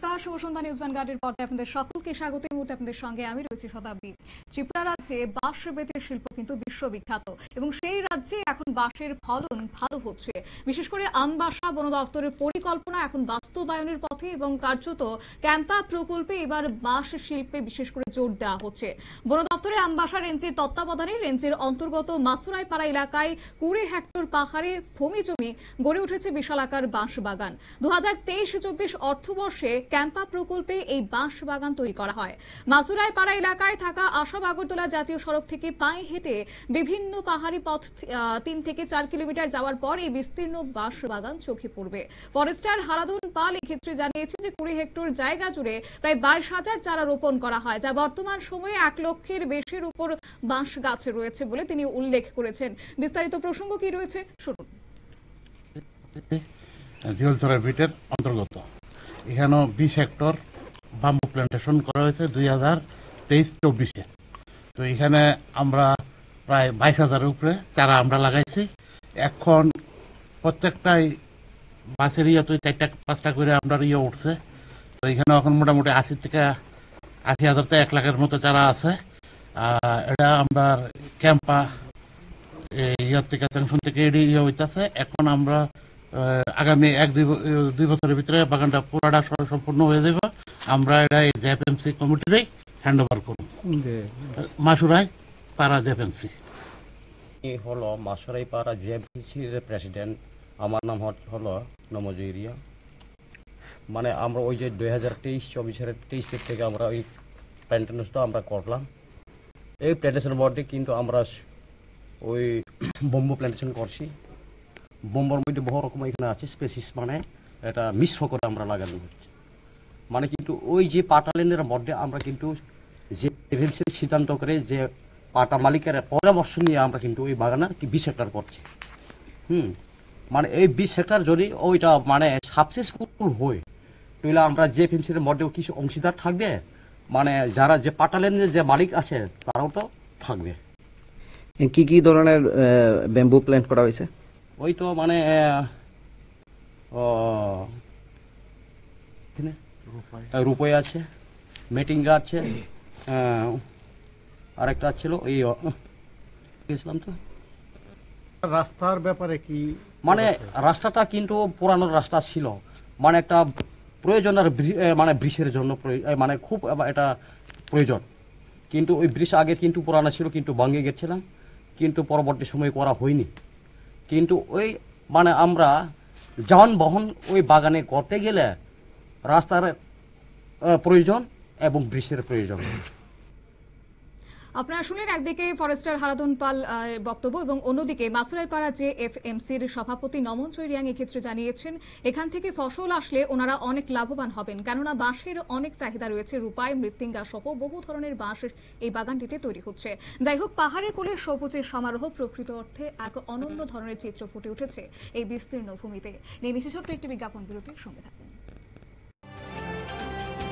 নমস্কার, শুভ সন্ধ্যা। নিউজ ভ্যানগার্ডের পর্দায় আপনাদের সকলকে স্বাগত। এই মুহূর্তে আপনাদের সঙ্গে আমি রয়েছি শতাব্দী। ত্রিপুরা রাজ্যে বাঁশ বেতের শিল্প কিন্তু বিশ্ববিখ্যাত এবং সেই রাজ্যে এখন বাঁশের ফলন ভালো হচ্ছে। বিশেষ করে আমবাসা বন দপ্তরের পরিকল্পনা এখন বাস্তবায়নের পথে এবং কার্যত ক্যাম্পা প্রকল্পে এবার বাঁশ শিল্পে বিশেষ করে জোর দেওয়া হচ্ছে। বন দপ্তরের আমবাসা রেঞ্জের তত্ত্বাবধানে রেঞ্জের অন্তর্গত মাসুরাইপাড়া এলাকায় 20 হেক্টর পাহাড়ে ভূমি জমি গড়ে উঠেছে বিশালাকার বাঁশ বাগান। 2023-24 অর্থবর্ষে ক্যাম্পা প্রকল্পে এই বাঁশ বাগান তৈরি করা হয়। মাসুরাইপাড়া এলাকায় থাকা আসাম আগরতলা জাতীয় সড়ক থেকে পায়ে হেঁটে বিভিন্ন পাহাড়ি পথ 3 থেকে 4 কিলোমিটার যাওয়ার পর এই বিস্তীর্ণ বাঁশ বাগান চোখে পড়বে। ফরেস্টার হারাধন পাল এক্ষেত্রে জানিয়েছেন যে 20 হেক্টর জায়গা জুড়ে প্রায় 22,000 চারা রোপণ করা হয়, যা বর্তমান সময়ে 1 লক্ষের বেশির উপর বাঁশ গাছ রয়েছে বলে তিনি উল্লেখ করেছেন। বিস্তারিত প্রসঙ্গ কি রয়েছে শুনুন। দিওলচরা বিটের অন্তর্গত এখানে 20 হেক্টর বাম্বু প্ল্যান্টেশন করা হয়েছে 2023-24-এ। তো এখানে আমরা প্রায় 22,000-এর উপরে চারা আমরা লাগাইছি। এখন প্রত্যেকটাই বাসের তো 4-5টা করে আমরা উঠছে। তো এখানে এখন মোটামুটি 80,000 থেকে 1 লাখের মতো চারা আছে। এটা আমরা ক্যাম্পা থেকে স্যাংশন থেকে হইতেছে। এখন আমরা আগামী 1-2 বছরের ভিতরে বাগানটা পুরাটা সম্পূর্ণ হয়ে যাবে। আমরা এটা জেএফএমসি কমিটির হ্যান্ড ওভার করব। মাসুরাই পাড়া জেএফএমসি হলো মাসুরাই পাড়া জেএফএমসির প্রেসিডেন্ট। আমার নাম হলো নমজুরিয়া। মানে আমরা ওই যে 2023-24 থেকে আমরা ওই প্ল্যান্টেশনটা আমরা করলাম। এই প্ল্যান্টেশন বোর্ডে কিন্তু আমরা ওই বম্বু প্ল্যান্টেশন করছি। বোম্বার মধ্যে বহু রকম এখানে আছে স্পেসিস, মানে এটা মিশ্র করে আমরা লাগানো হচ্ছে। মানে কিন্তু ওই যে পাটা লেনের মধ্যে আমরা কিন্তু যে সিদ্ধান্ত করে যে পাটা মালিকের পরামর্শ নিয়ে আমরা কিন্তু ওই বাগানের 20 হেক্টর করছি। মানে এই 20 হেক্টর যদি ওইটা মানে সাকসেসফুল হয় তাহলে আমরা যে ফেন্সির মধ্যেও কিছু অংশীদার থাকবে, মানে যারা যে পাটা লেনের যে মালিক আছে তারাও তো থাকবে। কি কি ধরনের ব্যাম্বু প্ল্যান্ট করা হয়েছে? ওই তো মানে রূপই আছে, মেটিঙ্গা আছে, আরেকটা ছিল ওই গেছিলাম। তো রাস্তার ব্যাপারে কি, মানে রাস্তাটা কিন্তু পুরানো রাস্তা ছিল, মানে একটা প্রয়োজনের মানে ব্রিজের জন্য মানে খুব এটা প্রয়োজন। কিন্তু ওই ব্রিজ আগে কিন্তু পুরানো ছিল, কিন্তু ভাঙে গেছিলাম, কিন্তু পরবর্তী সময় করা হয়নি। কিন্তু ওই মানে আমরা যানবাহন ওই বাগানে করতে গেলে রাস্তার প্রয়োজন এবং ব্রিজের প্রয়োজন। আপনারা শুনলেন একদিকে ফরেস্টার হারাধন পাল বক্তব্য এবং অন্যদিকে মাসুরাইপাড়া জেএফএমসির সভাপতি নমন চৈরিয়াং এক্ষেত্রে জানিয়েছেন এখান থেকে ফসল আসলে ওনারা অনেক লাভবান হবেন, কেননা বাঁশের অনেক চাহিদা রয়েছে। রূপাই, মৃত্তিঙ্গা সহ বহু ধরনের বাঁশ এই বাগানটিতে তৈরি হচ্ছে। যাই হোক, পাহাড়ের কোলে সবুজের সমারোহ প্রকৃত অর্থে এক অনন্য ধরনের চিত্র ফুটে উঠেছে এই বিস্তীর্ণ ভূমিতে। নিয়ে নিচ্ছে ছোট্ট একটি বিজ্ঞাপন বিরতির সঙ্গে থাকুন।